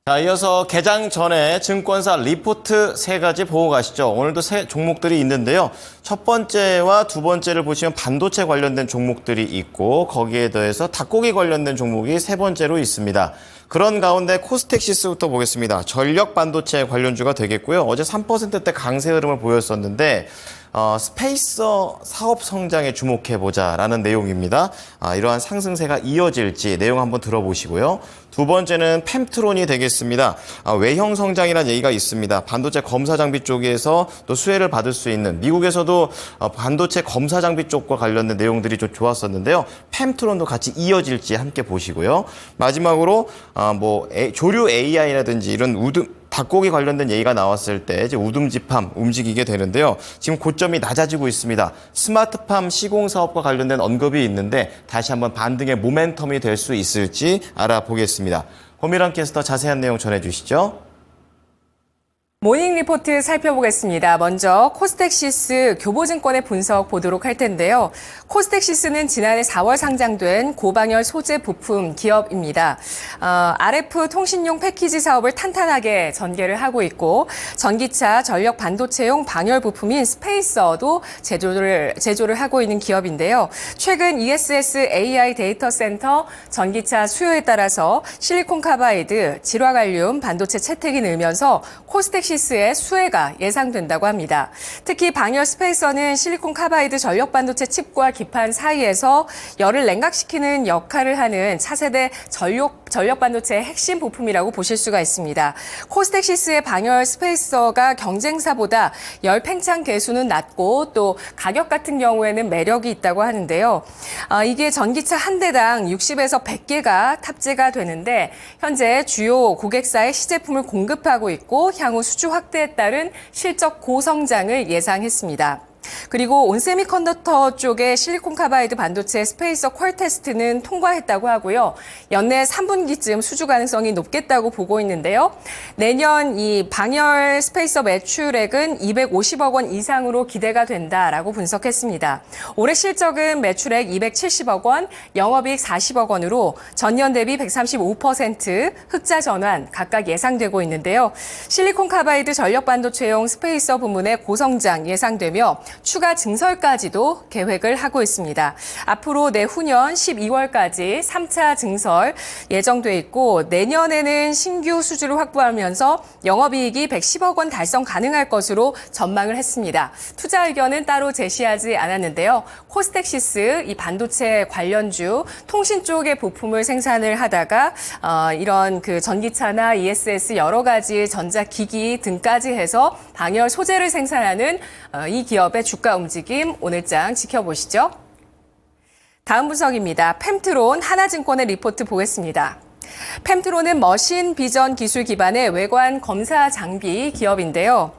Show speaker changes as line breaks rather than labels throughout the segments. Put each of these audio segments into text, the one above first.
자, 이어서 개장 전에 증권사 리포트 세 가지 보고 가시죠. 오늘도 세 종목들이 있는데요. 첫 번째와 두 번째를 보시면 반도체 관련된 종목들이 있고 거기에 더해서 닭고기 관련된 종목이 세 번째로 있습니다. 그런 가운데 코스텍시스부터 보겠습니다. 전력 반도체 관련주가 되겠고요. 어제 3%대 강세 흐름을 보였었는데 스페이서 사업 성장에 주목해보자라는 내용입니다. 이러한 상승세가 이어질지 내용 한번 들어보시고요. 두 번째는 펨트론이 되겠습니다. 외형 성장이라는 얘기가 있습니다. 반도체 검사 장비 쪽에서 또 수혜를 받을 수 있는 미국에서도 반도체 검사 장비 쪽과 관련된 내용들이 좀 좋았었는데요. 펨트론도 같이 이어질지 함께 보시고요. 마지막으로 조류 AI라든지 이런 닭고기 관련된 얘기가 나왔을 때 이제 우듬지팜 움직이게 되는데요. 지금 고점이 낮아지고 있습니다. 스마트팜 시공 사업과 관련된 언급이 있는데 다시 한번 반등의 모멘텀이 될 수 있을지 알아보겠습니다. 권미란 캐스터 자세한 내용 전해주시죠.
모닝 리포트 살펴보겠습니다. 먼저 코스텍시스 교보증권의 분석 보도록 할 텐데요. 코스텍시스는 지난해 4월 상장된 고방열 소재 부품 기업입니다. RF 통신용 패키지 사업을 탄탄하게 전개를 하고 있고 전기차, 전력 반도체용 방열 부품인 스페이서도 제조를 하고 있는 기업인데요. 최근 ESS AI 데이터 센터 전기차 수요에 따라서 실리콘 카바이드, 질화갈륨 반도체 채택이 늘면서 코스텍시스의 수혜가 예상된다고 합니다. 특히 방열 스페이서는 실리콘 카바이드 전력 반도체 칩과 기판 사이에서 열을 냉각시키는 역할을 하는 차세대 전력 반도체의 핵심 부품이라고 보실 수가 있습니다. 코스텍시스의 방열 스페이서가 경쟁사보다 열 팽창 계수는 낮고 또 가격 같은 경우에는 매력이 있다고 하는데요. 이게 전기차 한 대당 60에서 100개가 탑재가 되는데 현재 주요 고객사에 시제품을 공급하고 있고 향후 수주 확대에 따른 실적 고성장을 예상했습니다. 그리고 온세미컨덕터 쪽의 실리콘 카바이드 반도체 스페이서 퀄 테스트는 통과했다고 하고요. 연내 3분기쯤 수주 가능성이 높겠다고 보고 있는데요. 내년 이 방열 스페이서 매출액은 250억 원 이상으로 기대가 된다라고 분석했습니다. 올해 실적은 매출액 270억 원, 영업이익 40억 원으로 전년 대비 135% 흑자 전환 각각 예상되고 있는데요. 실리콘 카바이드 전력 반도체용 스페이서 부문의 고성장 예상되며 추가 증설까지도 계획을 하고 있습니다. 앞으로 내후년 12월까지 3차 증설 예정돼 있고 내년에는 신규 수주를 확보하면서 영업이익이 110억 원 달성 가능할 것으로 전망을 했습니다. 투자 의견은 따로 제시하지 않았는데요. 코스텍시스 이 반도체 관련주 통신 쪽의 부품을 생산을 하다가 이런 그 전기차나 ESS 여러 가지 전자기기 등까지 해서 방열 소재를 생산하는 이 기업의 주가 움직임 오늘장 지켜보시죠. 다음 분석입니다. 펨트론 하나증권의 리포트 보겠습니다. 펨트론은 머신 비전 기술 기반의 외관 검사 장비 기업인데요.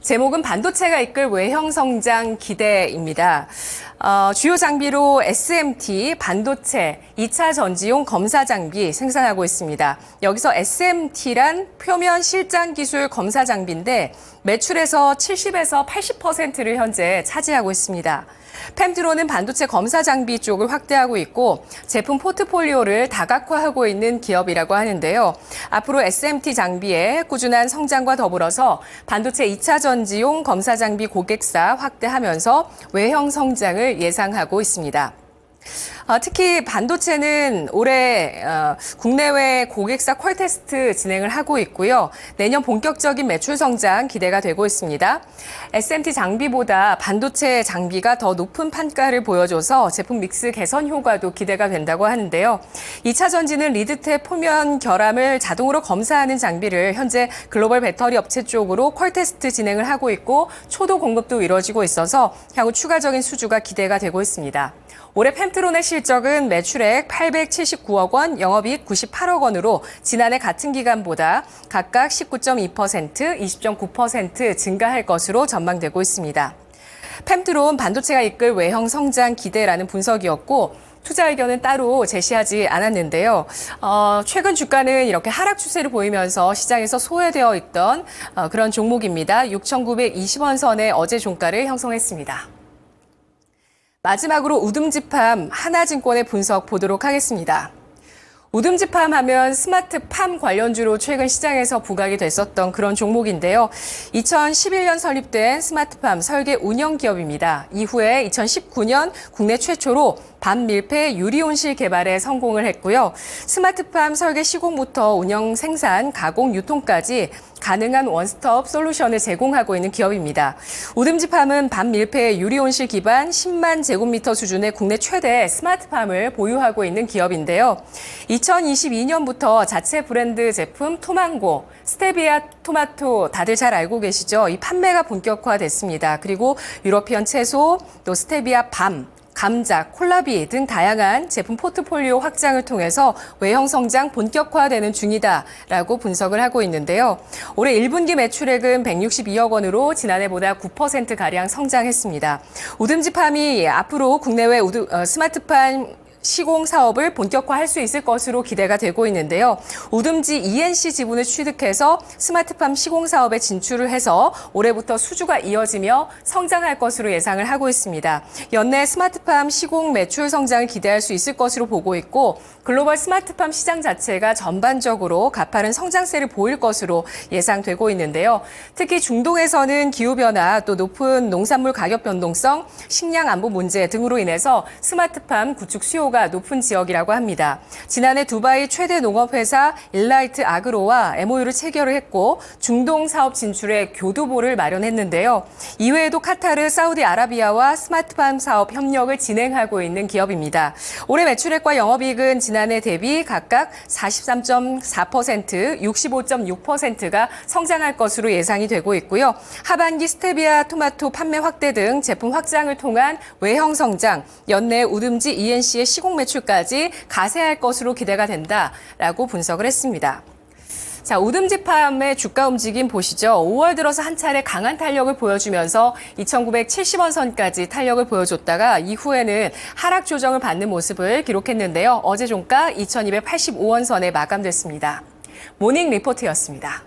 제목은 반도체가 이끌 외형 성장 기대입니다. 주요 장비로 SMT, 반도체, 2차 전지용 검사 장비 생산하고 있습니다. 여기서 SMT란 표면 실장 기술 검사 장비인데 매출에서 70에서 80%를 현재 차지하고 있습니다. 펨트론은 반도체 검사 장비 쪽을 확대하고 있고 제품 포트폴리오를 다각화하고 있는 기업이라고 하는데요. 앞으로 SMT 장비의 꾸준한 성장과 더불어서 반도체 2차 전지용 검사 장비 고객사 확대하면서 외형 성장을 예상하고 있습니다. 특히 반도체는 올해 국내외 고객사 퀄 테스트 진행을 하고 있고요. 내년 본격적인 매출 성장 기대가 되고 있습니다. SMT 장비보다 반도체 장비가 더 높은 판가를 보여줘서 제품 믹스 개선 효과도 기대가 된다고 하는데요. 2차 전지는 리드탭 표면 결함을 자동으로 검사하는 장비를 현재 글로벌 배터리 업체 쪽으로 퀄 테스트 진행을 하고 있고 초도 공급도 이루어지고 있어서 향후 추가적인 수주가 기대가 되고 있습니다. 올해 펨트론의 실적은 매출액 879억 원, 영업이익 98억 원으로 지난해 같은 기간보다 각각 19.2%, 20.9% 증가할 것으로 전망되고 있습니다. 펨트론 반도체가 이끌 외형 성장 기대라는 분석이었고 투자 의견은 따로 제시하지 않았는데요. 최근 주가는 이렇게 하락 추세를 보이면서 시장에서 소외되어 있던 그런 종목입니다. 6,920원 선의 어제 종가를 형성했습니다. 마지막으로 우듬지팜 하나증권의 분석 보도록 하겠습니다. 우듬지팜 하면 스마트팜 관련주로 최근 시장에서 부각이 됐었던 그런 종목인데요. 2011년 설립된 스마트팜 설계 운영 기업입니다. 이후에 2019년 국내 최초로 반밀폐 유리온실 개발에 성공을 했고요. 스마트팜 설계 시공부터 운영, 생산, 가공, 유통까지 가능한 원스톱 솔루션을 제공하고 있는 기업입니다. 우듬지팜은 반밀폐 유리온실 기반 10만 제곱미터 수준의 국내 최대 스마트팜을 보유하고 있는 기업인데요. 2022년부터 자체 브랜드 제품 토망고, 스테비아 토마토 다들 잘 알고 계시죠? 이 판매가 본격화됐습니다. 그리고 유러피언 채소, 또 스테비아 밤, 감자, 콜라비 등 다양한 제품 포트폴리오 확장을 통해서 외형 성장 본격화되는 중이다라고 분석을 하고 있는데요. 올해 1분기 매출액은 162억 원으로 지난해보다 9%가량 성장했습니다. 우듬지팜이 앞으로 국내외 스마트팜 시공 사업을 본격화할 수 있을 것으로 기대가 되고 있는데요. 우듬지 ENC 지분을 취득해서 스마트팜 시공 사업에 진출을 해서 올해부터 수주가 이어지며 성장할 것으로 예상을 하고 있습니다. 연내 스마트팜 시공 매출 성장을 기대할 수 있을 것으로 보고 있고 글로벌 스마트팜 시장 자체가 전반적으로 가파른 성장세를 보일 것으로 예상되고 있는데요. 특히 중동에서는 기후변화 또 높은 농산물 가격 변동성, 식량 안보 문제 등으로 인해서 스마트팜 구축 수요가 높은 지역이라고 합니다. 지난해 두바이 최대 농업회사 일라이트 아그로와 MOU를 체결을 했고 중동 사업 진출에 교두보를 마련했는데요. 이외에도 카타르, 사우디아라비아와 스마트팜 사업 협력을 진행하고 있는 기업입니다. 올해 매출액과 영업이익은 지난해 대비 각각 43.4%, 65.6%가 성장할 것으로 예상이 되고 있고요. 하반기 스테비아 토마토 판매 확대 등 제품 확장을 통한 외형 성장, 연내 우듬지 ENC의 시공 매출까지 가세할 것으로 기대가 된다라고 분석을 했습니다. 자, 우듬지팜의 주가 움직임 보시죠. 5월 들어서 한 차례 강한 탄력을 보여주면서 2,970원 선까지 탄력을 보여줬다가 이후에는 하락 조정을 받는 모습을 기록했는데요. 어제 종가 2,285원 선에 마감됐습니다. 모닝 리포트였습니다.